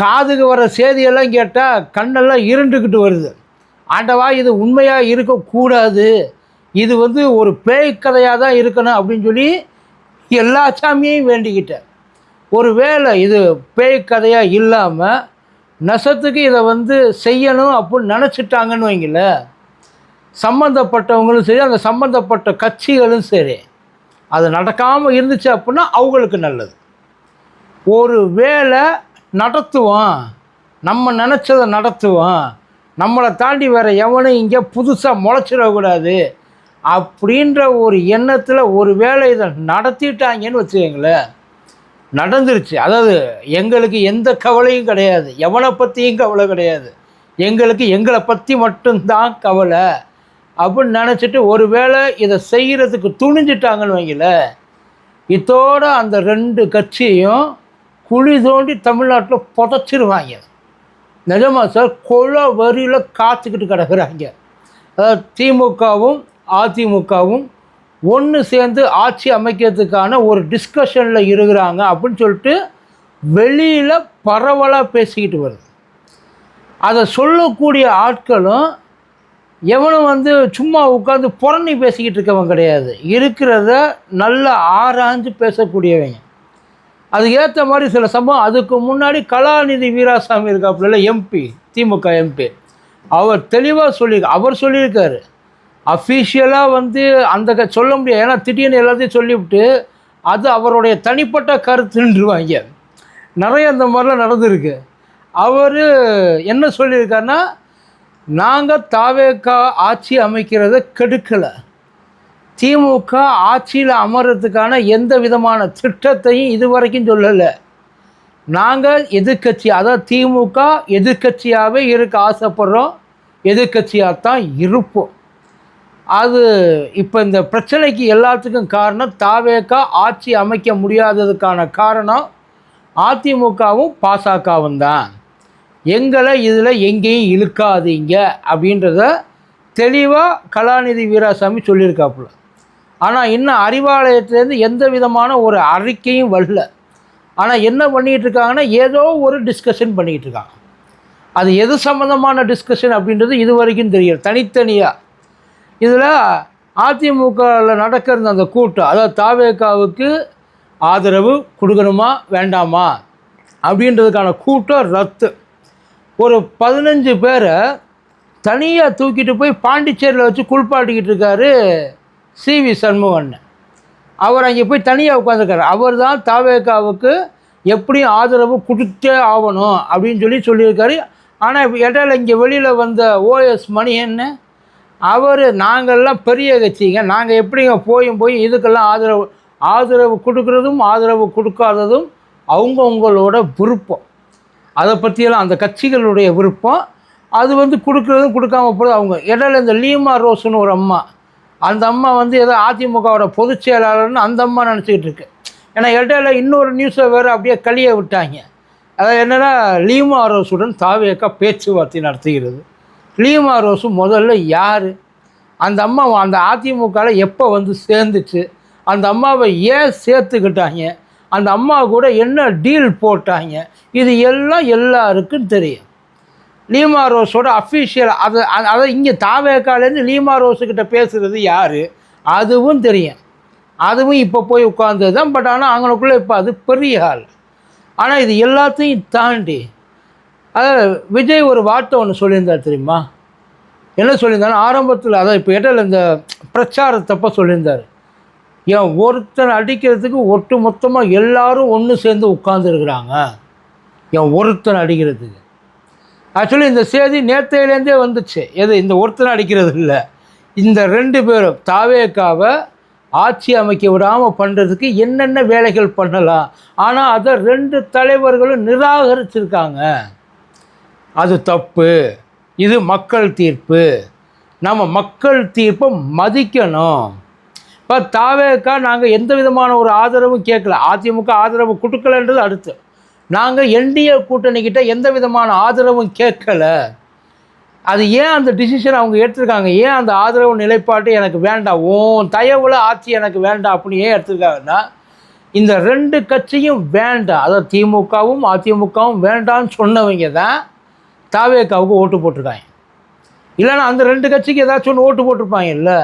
காதுக்கு வர செய்தியெல்லாம் கேட்டால் கண்ணெல்லாம் இருண்டுக்கிட்டு வருது. ஆண்டவா, இது உண்மையாக இருக்கக்கூடாது, இது ஒரு பேய் கதையாக தான் இருக்கணும் அப்படின்னு சொல்லி எல்லா சாமியையும் வேண்டிக்கிட்டேன். ஒரு வேளை இது பேய் கதையாக இல்லாமல் நெசத்துக்கு இதை செய்யணும் அப்படின்னு நினச்சிட்டாங்கன்னு வைங்களேன், சம்மந்தப்பட்டவங்களும் சரி, அந்த சம்மந்தப்பட்ட கட்சிகளும் சரி, அது நடக்காமல் இருந்துச்சு அப்படின்னா அவங்களுக்கு நல்லது. ஒரு வேளை நடத்துவான், நம்ம நினச்சதை நடத்துவான், நம்மளை தாண்டி வேறு எவனும் இங்கே புதுசாக முளைச்சிடக்கூடாது அப்படின்ற ஒரு எண்ணத்தில் ஒரு வேளை இதை நடத்திட்டாங்கன்னு வச்சுக்கோங்களேன், நடந்துருச்சு. அதாவது எங்களுக்கு எந்த கவலையும் கிடையாது, எவனை பற்றியும் கவலை கிடையாது, எங்களுக்கு எங்களை பற்றி மட்டும்தான் கவலை அப்படின்னு நினச்சிட்டு ஒரு வேளை இதை செய்கிறதுக்கு துணிஞ்சிட்டாங்கன்னு வைங்களேன், இதோட அந்த 2 கட்சியும் குழி தோண்டி தமிழ்நாட்டில் புதைச்சிருவாங்க. நிஜமா சார், கொலை வரியில் காத்துக்கிட்டு கிடக்குறாங்க. அதாவது திமுகவும் அதிமுகவும் ஒன்று சேர்ந்து ஆட்சி அமைக்கிறதுக்கான ஒரு டிஸ்கஷனில் இருக்கிறாங்க அப்படின்னு சொல்லிட்டு வெளியில் பரவலாக பேசிக்கிட்டு வருது. அதை சொல்லக்கூடிய ஆட்களும் எவனும் சும்மா உட்காந்து புறணி பேசிக்கிட்டு இருக்கவன் கிடையாது, இருக்கிறத நல்லா ஆராய்ஞ்சு பேசக்கூடியவங்க. அதுக்கு ஏற்ற மாதிரி சில சம்பவம். அதுக்கு முன்னாடி கலாநிதி வீராசாமி இருக்காப்புல, எம்பி, திமுக எம்பி, அவர் தெளிவாக அவர் சொல்லியிருக்காரு. அஃபீஷியலாக அந்த சொல்ல முடியாது, ஏன்னா திடீர்னு எல்லாத்தையும் சொல்லிவிட்டு அது அவருடைய தனிப்பட்ட கருத்துன்றுவாங்க. நிறைய அந்த மாதிரிலாம் நடந்திருக்கு. அவர் என்ன சொல்லியிருக்காருன்னா, நாங்கள் தாவேகா ஆட்சி அமைக்கிறத கெடுக்கலை, திமுக ஆட்சியில் அமர்றதுக்கான எந்த விதமான திட்டத்தையும் இதுவரைக்கும் சொல்லலை, நாங்கள் எதிர்கட்சி, அதாவது திமுக எதிர்கட்சியாகவே இருக்க ஆசைப்படுறோம், எதிர்கட்சியாகத்தான் இருப்போம். அது இப்போ இந்த பிரச்சனைக்கு எல்லாத்துக்கும் காரணம் தாவேகா ஆட்சி அமைக்க முடியாததுக்கான காரணம் அதிமுகவும் பாசகவும் தான், எங்களை இதில் எங்கேயும் இழுக்காதீங்க அப்படின்றத தெளிவாக கலாநிதி வீராசாமி சொல்லியிருக்காப்புல. ஆனால் இன்னும் அறிவாலயத்திலேருந்து எந்த விதமான ஒரு அறிக்கையும் வரல. ஆனால் என்ன பண்ணிகிட்டு இருக்காங்கன்னா, ஏதோ ஒரு டிஸ்கஷன் பண்ணிக்கிட்டு இருக்காங்க. அது எது சம்மந்தமான டிஸ்கஷன் அப்படின்றது இது வரைக்கும் தெரியல. தனித்தனியாக இதில் அதிமுகவில் நடக்கிற அந்த கூட்டம், அதாவது தாவேகாவுக்கு ஆதரவு கொடுக்கணுமா வேண்டாமா அப்படின்றதுக்கான கூட்டம் ரத்து. ஒரு 15 பேரை தனியாக தூக்கிட்டு போய் பாண்டிச்சேரியில் வச்சு குளிப்பாட்டிக்கிட்டு இருக்காரு சிவி சண்முகன். அவர் அங்கே போய் தனியாக உட்காந்துருக்காரு. அவர் தான் தாவேகாவுக்கு எப்படியும் ஆதரவு கொடுத்தே ஆகணும் அப்படின்னு சொல்லியிருக்காரு. ஆனால் இடையில இங்கே வெளியில் வந்த ஓஎஸ் மணியன்னு அவர், நாங்கள்லாம் பெரிய கட்சிங்க, நாங்கள் எப்படிங்க போய் இதுக்கெல்லாம் ஆதரவு கொடுக்குறதும் ஆதரவு கொடுக்காததும் அவங்கவுங்களோட விருப்பம், அதை பற்றியெல்லாம் அந்த கட்சிகளுடைய விருப்பம். அது கொடுக்குறதும் கொடுக்காம போகிறது அவங்க. இடையில இந்த லீமா ரோஸ்னு ஒரு அம்மா, அந்த அம்மா ஏதோ அதிமுகவோட பொதுச் செயலாளர்னு அந்த அம்மா நினச்சிக்கிட்டு இருக்கு. ஏன்னா இடையில இன்னொரு நியூஸை வேறு அப்படியே கழிய விட்டாங்க. அதாவது என்னென்னா, லீமா ரோஸுடன் தாவேகா பேச்சுவார்த்தை நடத்துகிறது. லீமா ரோஸு முதல்ல யார், அந்த அம்மா அந்த அதிமுகவில் எப்போ சேர்ந்துச்சு, அந்த அம்மாவை ஏன் சேர்த்துக்கிட்டாங்க, அந்த அம்மா கூட என்ன டீல் போட்டாங்க, இது எல்லாம் எல்லாருக்கும் தெரியும். லீமா ரோஸோட அஃபீஷியல் அதை இங்கே தாவேகாலேருந்து லீமா ரோஸுக்கிட்ட பேசுகிறது யார், அதுவும் தெரியும். அதுவும் இப்போ போய் உட்கார்ந்தது தான். பட் ஆனால் அவங்களுக்குள்ளே இப்போ அது பெரிய ஆள். ஆனால் இது எல்லாத்தையும் தாண்டி விஜய் ஒரு வார்த்தை ஒன்று சொல்லியிருந்தார் தெரியுமா? என்ன சொல்லியிருந்தாலும் ஆரம்பத்தில், அதான் இப்போ இடையில இந்த பிரச்சாரத்தப்போ சொல்லியிருந்தார், ஏன் ஒருத்தனை அடிக்கிறதுக்கு ஒட்டு மொத்தமாக எல்லாரும் ஒன்று சேர்ந்து உட்கார்ந்துருக்குறாங்க, ஏன் ஒருத்தனை அடிக்கிறதுக்கு. ஆக்சுவலி இந்த செய்தி நேற்றையிலேருந்தே வந்துச்சு. எது இந்த ஒருத்தனை அடிக்கிறது இல்லை, இந்த 2 பேரும் தாவேகாவை ஆட்சி அமைக்க விடாமல் பண்ணுறதுக்கு என்னென்ன வேலைகள் பண்ணலாம். ஆனால் அதை 2 தலைவர்களும் நிராகரிச்சிருக்காங்க. அது தப்பு, இது மக்கள் தீர்ப்பு, நம்ம மக்கள் தீர்ப்பை மதிக்கணும். இப்போ தாவேகா நாங்கள் எந்த விதமான ஒரு ஆதரவும் கேட்கல, அதிமுக ஆதரவு கொடுக்கலன்றது அடுத்து. நாங்கள் என்டிஏ கூட்டணிக்கிட்ட எந்த விதமான ஆதரவும் கேட்கலை. அது ஏன் அந்த டிசிஷன் அவங்க எடுத்திருக்காங்க, ஏன் அந்த ஆதரவு நிலைப்பாட்டு எனக்கு வேண்டாம், தயவுல ஆட்சி எனக்கு வேண்டாம் அப்படின்னு ஏன் எடுத்திருக்காங்கன்னா, இந்த 2 கட்சியும் வேண்டாம், அதாவது திமுகவும் அதிமுகவும் வேண்டான்னு சொன்னவங்க தான் தாவேக்காவுக்கு ஓட்டு போட்டிருக்காங்க. இல்லைன்னா அந்த 2 கட்சிக்கு ஏதாச்சும் ஒன்று ஓட்டு போட்டிருப்பாங்க இல்லை.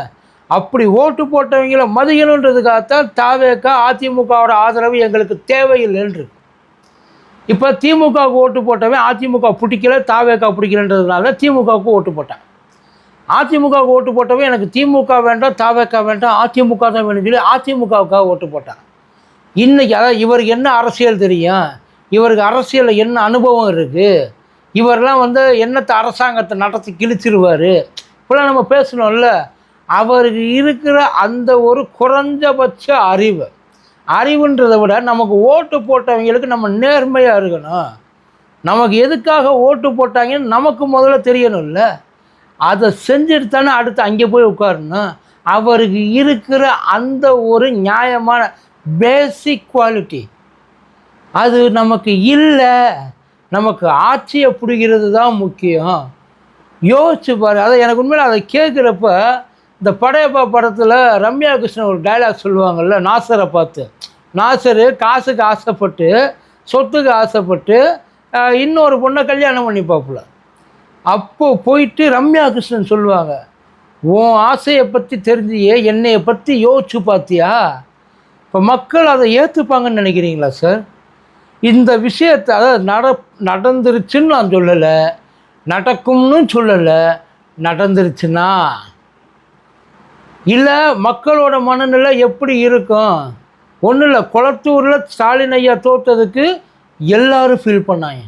அப்படி ஓட்டு போட்டவங்கள மதிக்கணுன்றதுக்காகத்தான் தாவேக்கா அதிமுகவோட ஆதரவு எங்களுக்கு தேவையில்லைன்று. இப்போ திமுகவுக்கு ஓட்டு போட்டவன் அதிமுக பிடிக்கல, தாவேக்கா பிடிக்கலன்றதுனால திமுகவுக்கு ஓட்டு போட்டான். அதிமுகவுக்கு ஓட்டு போட்டவன் எனக்கு திமுக வேண்டாம், தாவேக்கா வேண்டாம், அதிமுக தான் வேணும்னு சொல்லி அதிமுகவுக்காக ஓட்டு போட்டான். இன்றைக்கி அதாவது இவருக்கு என்ன அரசியல் தெரியும், இவருக்கு அரசியலில் என்ன அனுபவம் இருக்குது, இவரெல்லாம் என்னத்தை அரசாங்கத்தை நடத்தி கிழிச்சிருவார், இப்போலாம் நம்ம பேசணும்ல. அவருக்கு இருக்கிற அந்த ஒரு குறைஞ்சபட்ச அறிவுன்றதை விட நமக்கு ஓட்டு போட்டவங்களுக்கு நம்ம நேர்மையாக இருக்கணும். நமக்கு எதுக்காக ஓட்டு போட்டாங்கன்னு நமக்கு முதல்ல தெரியணும்ல. அதை செஞ்சுட்டு தானே அடுத்து அங்கே போய் உட்காரணும். அவருக்கு இருக்கிற அந்த ஒரு நியாயமான பேசிக் குவாலிட்டி அது நமக்கு இல்லை. நமக்கு ஆட்சியை பிடிக்கிறது தான் முக்கியம். யோசிச்சு பாரு. அதை எனக்கு உண்மையில் அதை கேட்குறப்ப இந்த படையப்பா படத்தில் ரம்யா கிருஷ்ணன் ஒரு டைலாக் சொல்லுவாங்கள்ல நாசரை பார்த்து. நாசர் காசுக்கு ஆசைப்பட்டு சொத்துக்கு ஆசைப்பட்டு இன்னொரு பொண்ணை கல்யாணம் பண்ணி பார்ப்பல. அப்போது போயிட்டு ரம்யா கிருஷ்ணன் சொல்லுவாங்க, உன் ஆசையை பற்றி தெரிஞ்சியே என்னையை பற்றி யோசிச்சு பார்த்தியா? இப்போ மக்கள் அதை ஏற்றுப்பாங்கன்னு நினைக்கிறீங்களா சார்? இந்த விஷயத்தை அதாவது நடந்துருச்சுன்னு நான் சொல்லலை, நடக்கும்னு சொல்லலை, நடந்துருச்சுன்னா இல்லை மக்களோட மனநிலை எப்படி இருக்கும்? ஒன்றும் இல்லை, குளத்தூரில் ஸ்டாலின் ஐயா தோற்றதுக்கு எல்லாரும் ஃபீல் பண்ணாங்க,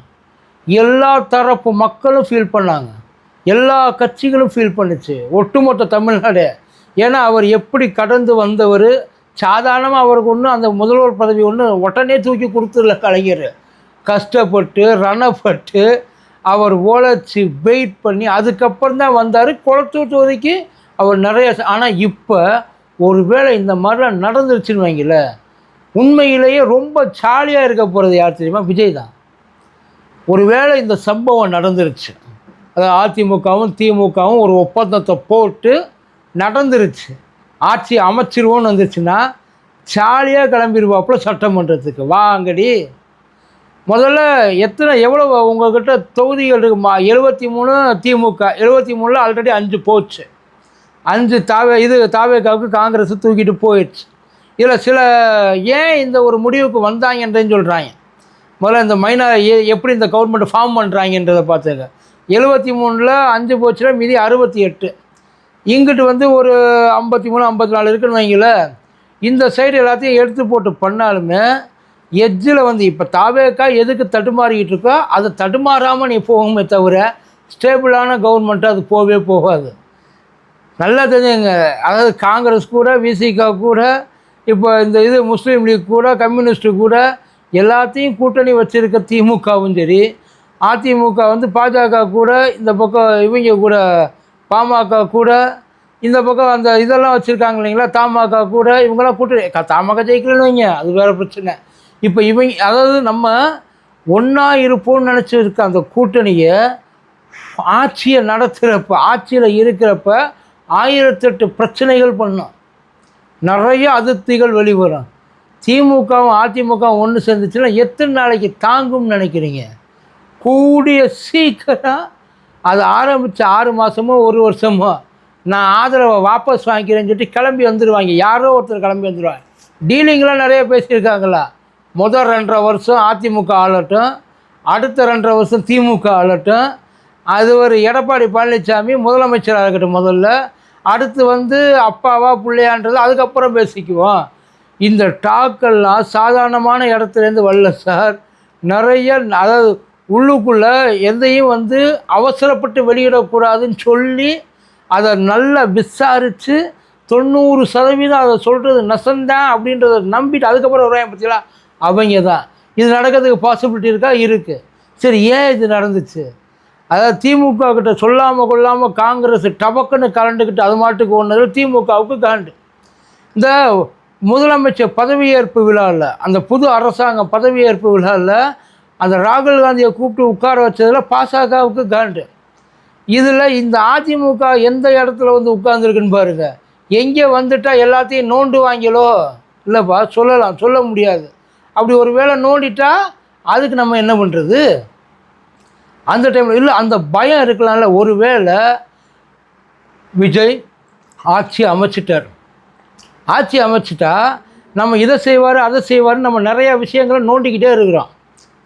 எல்லா தரப்பு மக்களும் ஃபீல் பண்ணாங்க, எல்லா கட்சிகளும் ஃபீல் பண்ணிச்சு, ஒட்டுமொத்த தமிழ்நாடு. ஏன்னா அவர் எப்படி கடந்து வந்தவர். சாதாரணமாக அவருக்கு ஒன்றும் அந்த முதல்வர் பதவி உடனே தூக்கி கொடுத்துடல கலைஞர். கஷ்டப்பட்டு ரணப்பட்டு அவர் உழைச்சி வெயிட் பண்ணி அதுக்கப்புறம் தான் வந்தார். குளத்தூர் தொகுதிக்கு அவர் நிறைய. ஆனால் இப்போ ஒரு வேளை இந்த மாதிரிலாம் நடந்துருச்சுன்னு வைங்கள, உண்மையிலேயே ரொம்ப ஜாலியாக இருக்க போகிறது யார் தெரியுமா? விஜய் தான். ஒரு வேளை இந்த சம்பவம் நடந்துருச்சு, அதாவது அதிமுகவும் திமுகவும் ஒரு ஒப்பந்தத்தை போட்டு நடந்துருச்சு, ஆட்சி அமைச்சிருவோன்னு வந்துச்சுன்னா ஜாலியாக கிளம்பிடுவாப்புல சட்டமன்றத்துக்கு. வாங்கடி முதல்ல எவ்வளோ உங்கள்கிட்ட தொகுதிகள் இருக்குமா? 73 திமுக, 73ல் ஆல்ரெடி 5 போச்சு. 5 தாவேக்காவுக்கு காங்கிரஸ் தூக்கிட்டு போயிடுச்சு. இதில் சில ஏன் இந்த ஒரு முடிவுக்கு வந்தாங்கன்றேன்னு சொல்கிறாங்க. முதல்ல இந்த எப்படி இந்த கவர்மெண்ட் ஃபார்ம் பண்ணுறாங்கன்றதை பார்த்துங்க. 73ல் 5 போச்சுல, மீதி 68. இங்கிட்டு ஒரு 53 54 இருக்குன்னு வைங்கள. இந்த சைடு எல்லாத்தையும் எடுத்து போட்டு பண்ணாலுமே எட்ஜில் இப்போ தாவேக்கா எதுக்கு தடுமாறிக்கிட்டு இருக்கோ அதை தடுமாறாமல் நீ போகுமே தவிர ஸ்டேபிளான கவர்மெண்ட்டு அது போகவே போகாது. நல்லா தெரிஞ்சுங்க. அதாவது காங்கிரஸ் கூட, விசிகா கூட, இப்போ இந்த முஸ்லீம் லீக் கூட, கம்யூனிஸ்ட்டு கூட எல்லாத்தையும் கூட்டணி வச்சுருக்க திமுகவும் சரி, அதிமுக பாஜக கூட, இந்த பக்கம் இவங்க கூட பாமக கூட, இந்த பக்கம் அந்த இதெல்லாம் வச்சுருக்காங்க இல்லைங்களா தமாக கூட, இவங்கெல்லாம் கூட்டணி. தமாக ஜெயிக்கலன்னு வைங்க, அது வேறு பிரச்சனை. இப்போ அதாவது நம்ம ஒன்றா இருப்போம்னு நினச்சிருக்க அந்த கூட்டணியை ஆட்சியை நடத்துகிறப்ப, ஆட்சியில் இருக்கிறப்ப 1008 பிரச்சனைகள் பண்ணோம், நிறைய அதிருப்திகள் வெளிவரும். திமுகவும் அதிமுகவும் ஒன்று சேர்ந்துச்சுன்னா எத்தனை நாளைக்கு தாங்கும்னு நினைக்கிறீங்க? கூடிய சீக்கிரம் அது ஆரம்பித்த 6 மாதமோ 1 வருஷமோ நான் ஆதரவை வாபஸ் வாங்கிக்கிறேன்னு சொல்லிட்டு கிளம்பி வந்துடுவாங்க. யாரோ ஒருத்தர் கிளம்பி வந்துடுவாங்க. டீலிங்லாம் நிறைய பேசியிருக்காங்களா? முதல் 2.5 வருஷம் அதிமுக ஆளட்டும், அடுத்த 2.5 வருஷம் திமுக ஆளட்டும், அது ஒரு எடப்பாடி பழனிசாமி முதலமைச்சராக இருக்கட்டும் முதல்ல, அடுத்து அப்பாவா பிள்ளையான்றது அதுக்கப்புறம் பேசிக்குவோம். இந்த டாக்கெல்லாம் சாதாரணமான இடத்துலேருந்து வரல சார். நிறைய அதாவது உள்ளுக்குள்ளே எதையும் அவசரப்பட்டு வெளியிடக்கூடாதுன்னு சொல்லி அதை நல்லா விசாரித்து 90% அதை சொல்கிறது நெசந்தான் அப்படின்றத நம்பிட்டு அதுக்கப்புறம் வருவாங்க பற்றிங்களா, அவங்க தான். இது நடக்கிறதுக்கு பாசிபிலிட்டி இருக்கா? இருக்குது. சரி, ஏன் இது நடந்துச்சு? அதாவது திமுக கிட்ட சொல்லாமல் கொள்ளாமல் காங்கிரஸ் டபக்குன்னு கலண்டுக்கிட்டு அது மாட்டுக்கு ஒன்று திமுகவுக்கு கலண்டு. இந்த முதலமைச்சர் பதவியேற்பு விழாவில், அந்த புது அரசாங்கம் பதவியேற்பு விழாவில் அந்த ராகுல் காந்தியை கூப்பிட்டு உட்கார வச்சதில் பாசகவுக்கு கலண்டு. இதில் இந்த அதிமுக எந்த இடத்துல உட்கார்ந்துருக்குன்னு பாருங்கள். எங்கே வந்துட்டால் எல்லாத்தையும் நோண்டு வாங்கிலோ, இல்லைப்பா, சொல்லலாம், சொல்ல முடியாது. அப்படி ஒரு வேளை நோண்டிட்டா அதுக்கு நம்ம என்ன பண்ணுறது? அந்த டைமில் இல்லை, அந்த பயம் இருக்கலாம்ல. ஒரு வேளை விஜய் ஆட்சி அமைச்சிட்டார், ஆட்சி அமைச்சிட்டா நம்ம இதை செய்வார் அதை செய்வார், நம்ம நிறையா விஷயங்களை நோண்டிக்கிட்டே இருக்கிறோம்.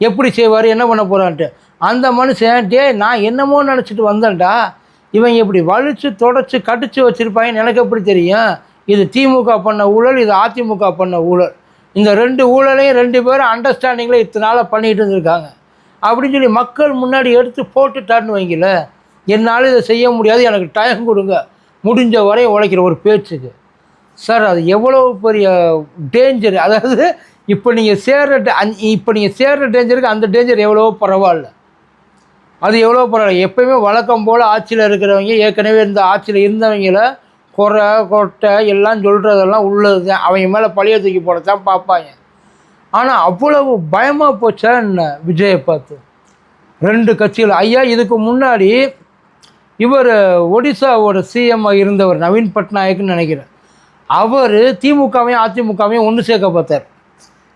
எப்படி செய்வார், என்ன பண்ண போகிறான்ட்டு. அந்த மனுஷன், நான் என்னமோ நினச்சிட்டு வந்தேன்டா, இவங்க இப்படி வலிச்சு தொடச்சி கடிச்சு வச்சுருப்பாங்கன்னு எனக்கு எப்படி தெரியும்? இது திமுக பண்ண ஊழல், இது அதிமுக பண்ண ஊழல். இந்த 2 ஊழலையும் 2 பேரும் அண்டர்ஸ்டாண்டிங்கில் இத்தனை நாளாக பண்ணிகிட்டு இருந்திருக்காங்க அப்படின்னு சொல்லி மக்கள் முன்னாடி எடுத்து போட்டுட்டான்னு வைங்கள, என்னால் இதை செய்ய முடியாது, எனக்கு டைம் கொடுங்க, முடிஞ்ச வரையும் உழைக்கிற ஒரு பேச்சுக்கு. சார், அது எவ்வளோ பெரிய டேஞ்சர். அதாவது இப்போ நீங்கள் சேர்ற டேஞ்சருக்கு அந்த டேஞ்சர் எவ்வளோ பரவாயில்ல. அது எவ்வளோ பரவாயில்ல. எப்போயுமே வழக்கம் போல் ஆட்சியில் இருக்கிறவங்க, ஏற்கனவே இந்த ஆட்சியில் இருந்தவங்கள குறை கொட்டை எல்லாம் சொல்கிறதெல்லாம் உள்ளது தான். அவங்க மேலே பழிய தூக்கி போடத்தான் பார்ப்பாங்க. ஆனால் அவ்வளவு பயமாக போச்சா என்ன விஜயை பார்த்து? 2 கட்சிகள். ஐயா, இதுக்கு முன்னாடி இவர் ஒடிசாவோட சிஎம் இருந்தவர் நவீன் பட்நாயக்னு நினைக்கிறேன். அவர் திமுகவையும் அதிமுகவையும் ஒன்று சேர்க்க பார்த்தார்.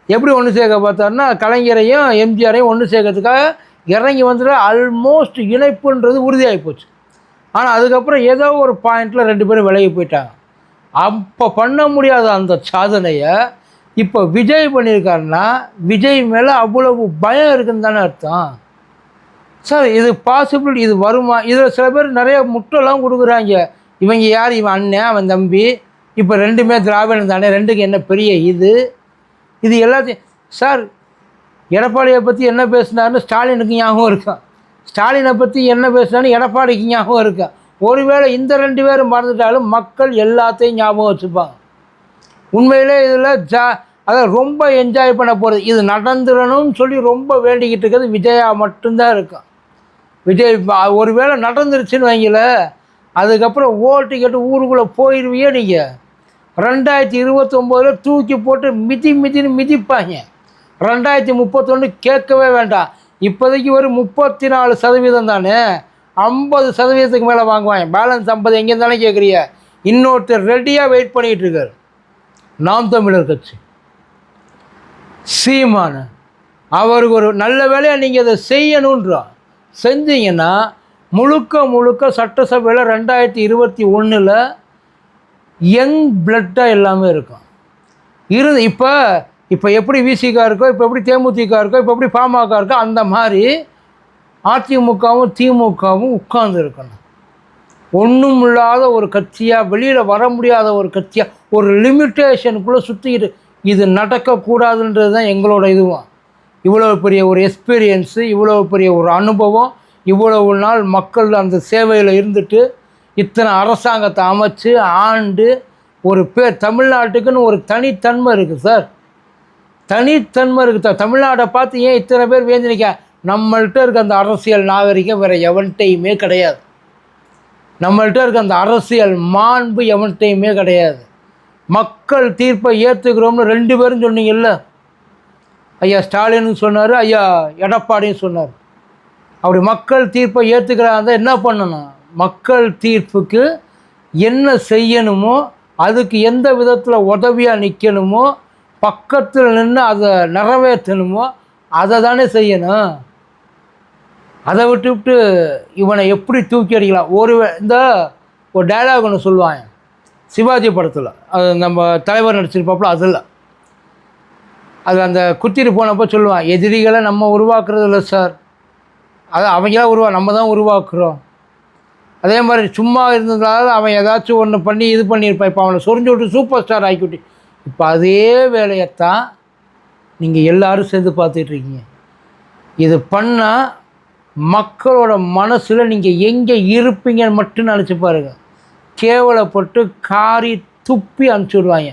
எப்படி ஒன்று சேர்க்க பார்த்தாருன்னா, கலைஞரையும் எம்ஜிஆரையும் ஒன்று சேர்க்கறதுக்காக இறங்கி வந்துட்டு ஆல்மோஸ்ட் இணைப்புன்றது உறுதியாகி போச்சு. ஆனால் அதுக்கப்புறம் ஏதோ ஒரு பாயிண்டில் 2 பேரும் விலகி போயிட்டாங்க. அப்போ பண்ண முடியாத அந்த சாதனையை இப்போ விஜய் பண்ணியிருக்காருன்னா, விஜய் மேலே அவ்வளவு பயம் இருக்குன்னு தானே அர்த்தம். சார், இது பாசிபிள், இது வருமா? இதில் சில பேர் நிறைய முட்டெல்லாம் கொடுக்குறாங்க. இவங்க யார், இவன் அண்ணன் அவன் தம்பி, இப்போ 2மே திராவிடம் தானே, 2க்கு என்ன பெரிய இது எல்லாத்தையும். சார், எடப்பாடியை பற்றி என்ன பேசினாருன்னு ஸ்டாலினுக்கு ஞாபகம் இருக்கும், ஸ்டாலினை பற்றி என்ன பேசினான்னு எடப்பாடிக்கு ஞாபகம் இருக்கும். ஒருவேளை இந்த 2 பேரும் மறந்துட்டாலும் மக்கள் எல்லாத்தையும் ஞாபகம் வச்சுப்பாங்க. உண்மையிலே இதில் அதாவது ரொம்ப என்ஜாய் பண்ண போகிறது, இது நடந்துடணும்னு சொல்லி ரொம்ப வேண்டிக்கிட்டு இருக்கிறது விஜயா மட்டும்தான் இருக்கும். விஜய் ஒருவேளை நடந்துருச்சுன்னு வைங்கள, அதுக்கப்புறம் ஓட்டு கேட்டு ஊருக்குள்ளே போயிடுவியே நீங்கள். 2029 தூக்கி போட்டு மிதின்னு மிதிப்பாங்க. 2031 கேட்கவே வேண்டாம். இப்போதைக்கு ஒரு 34% தானே, 50%க்கு மேலே வாங்குவாங்க. பேலன்ஸ் 50 எங்கே தானே கேட்குறீங்க? இன்னொருத்தர் ரெடியாக வெயிட் பண்ணிகிட்டு இருக்கார், நாம் தமிழர் கட்சி சீமான். அவருக்கு ஒரு நல்ல வேலையாக நீங்கள் அதை செய்யணுன்றோம். செஞ்சீங்கன்னா முழுக்க சட்டசபையில் 2021 யங் பிளட்டாக எல்லாமே இருக்கும். இப்போ எப்படி விசிகா இருக்கோ, இப்போ எப்படி தேமுதிக இருக்கோ, இப்போ எப்படி பாமக இருக்கோ, அந்த மாதிரி அதிமுகவும் திமுகவும் உட்கார்ந்து இருக்கணும். ஒன்றும் இல்லாத ஒரு கட்சியாக, வெளியில் வர முடியாத ஒரு கட்சியாக, ஒரு லிமிட்டேஷனுக்குள்ளே சுற்றிக்கிட்டு இது நடக்கக்கூடாதுன்றது தான் எங்களோட இதுவும். இவ்வளோ பெரிய ஒரு எக்ஸ்பீரியன்ஸு, இவ்வளோ பெரிய ஒரு அனுபவம், இவ்வளவு நாள் மக்கள் அந்த சேவையில் இருந்துட்டு இத்தனை அரசாங்கத்தை அமைச்சு ஆண்டு ஒரு தமிழ்நாட்டுக்குன்னு ஒரு தனித்தன்மை இருக்குது சார், தனித்தன்மை இருக்குது. தமிழ்நாட்டை பார்த்து ஏன் இத்தனை பேர் வேந்தினிக்க? நம்மள்கிட்ட இருக்க அந்த அரசியல் நாகரிகம் வேறு எவன்கிட்டையுமே கிடையாது. நம்மள்கிட்ட இருக்க அந்த அரசியல் மாண்பு எவன்கிட்டையுமே கிடையாது. மக்கள் தீர்ப்பை ஏற்றுக்கிறோம்னு 2 பேரும் சொன்னீங்கல்ல, ஐயா ஸ்டாலின்னு சொன்னார், ஐயா எடப்பாடியும் சொன்னார். அப்படி மக்கள் தீர்ப்பை ஏற்றுக்கிறாங்க என்ன பண்ணணும்? மக்கள் தீர்ப்புக்கு என்ன செய்யணுமோ, அதுக்கு எந்த விதத்தில் உதவியாக நிற்கணுமோ, பக்கத்தில் நின்று அதை நிறைவேற்றணுமோ அதை தானே செய்யணும். அதை விட்டு இவனை எப்படி தூக்கி அடிக்கலாம்? ஒரு டைலாக் ஒன்று சொல்லுவாங்க சிவாஜி படத்தில், அது நம்ம தலைவர் நடிச்சிருப்பாப்புல, அது அந்த குத்திட்டு போனப்போ சொல்லுவான், எதிரிகளை நம்ம உருவாக்குறது இல்லை சார், அது அவங்களாம் நம்ம தான் உருவாக்குறோம். அதே மாதிரி சும்மா இருந்ததால் அவன் ஏதாச்சும் ஒன்று பண்ணி இது பண்ணியிருப்பான், இப்போ அவனை சொரிஞ்சு விட்டு சூப்பர் ஸ்டார் ஆக்கிவிட்டு, இப்போ அதே வேலையைத்தான் நீங்கள் எல்லோரும் சேர்ந்து பார்த்துட்ருக்கீங்க. இது பண்ணால் மக்களோட மனசில் நீங்கள் எங்கே இருப்பீங்கன்னு மட்டும் நினச்சி பாருங்கள். கேவலப்பட்டு காரி துப்பி அனுப்பிச்சுடுவாங்க.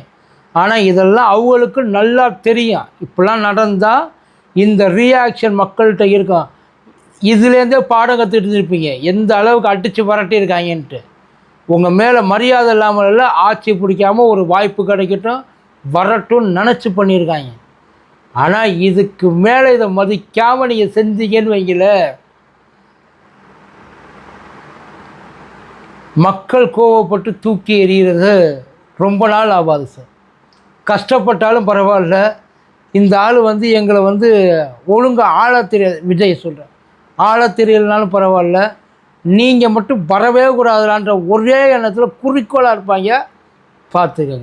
ஆனால் இதெல்லாம் அவங்களுக்கு நல்லா தெரியும், இப்படிலாம் நடந்தால் இந்த ரியாக்ஷன் மக்கள்கிட்ட இருக்கும். இதுலேருந்தே பாடம் கற்றுட்டு இருப்பீங்க, எந்த அளவுக்கு அடித்து விரட்டியிருக்காங்கன்ட்டு. உங்கள் மேலே மரியாதை இல்லாமல் இல்லை, ஆட்சி பிடிக்காமல் ஒரு வாய்ப்பு கிடைக்கட்டும் வரட்டும்னு நினச்சி பண்ணியிருக்காங்க. ஆனால் இதுக்கு மேலே இதை மதிக்காமல் நீங்கள் செஞ்சீங்கன்னு வைங்கள, மக்கள் கோவப்பட்டு தூக்கி எறிகிறது ரொம்ப நாள் ஆகாது சார். கஷ்டப்பட்டாலும் பரவாயில்ல, இந்த ஆள் வந்து எங்களை வந்து ஒழுங்காக ஆளத் தெரியாது. விஜய் சொல்கிறேன், ஆளத் தெரியலனாலும் பரவாயில்ல, நீங்கள் மட்டும் வரவே கூடாதுலான்ற ஒரே எண்ணத்தில் குறிக்கோளாக இருப்பாங்க. பார்த்துக்கங்க.